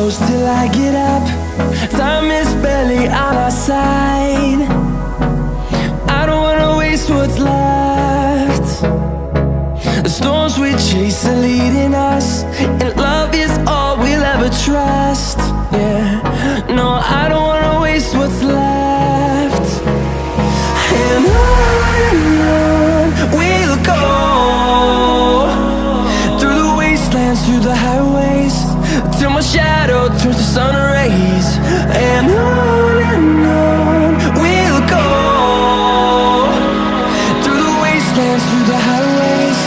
close till I get up. Time is barely on our side. I don't wanna waste what's left. The storms we chase are leading us, and love is all we'll ever trust. Yeah, no, I don't wanna waste what's left. And on we'll go, through the wastelands, through the highways, till my shadow turns to sun rays. And on we'll go, through the wastelands, through the highways,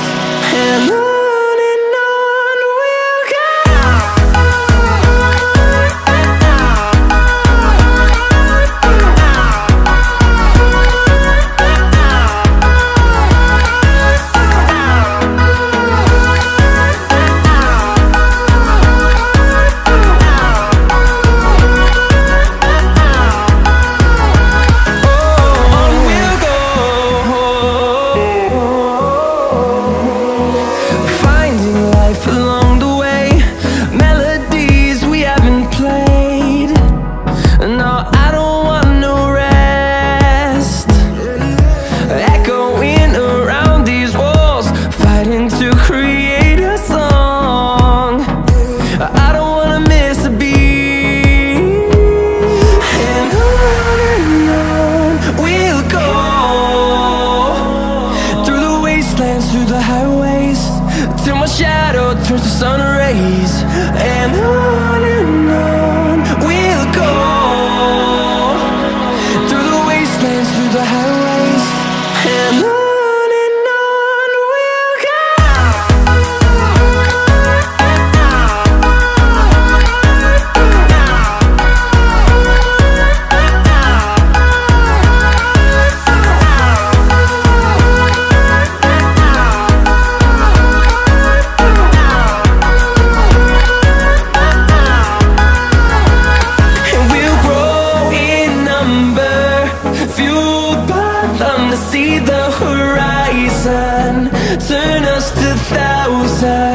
and on we'll go. Along the way, melodies we haven't played. No, I don't want no rest. Echoing around these walls, fighting to create a song. I don't wanna miss a beat. And on we'll go, through the wastelands, through the highways, till my shadow turns to sun rays. And on we'll go, through the wastelands, through the highways, and on we'll go. See the horizon, turn us to thousands.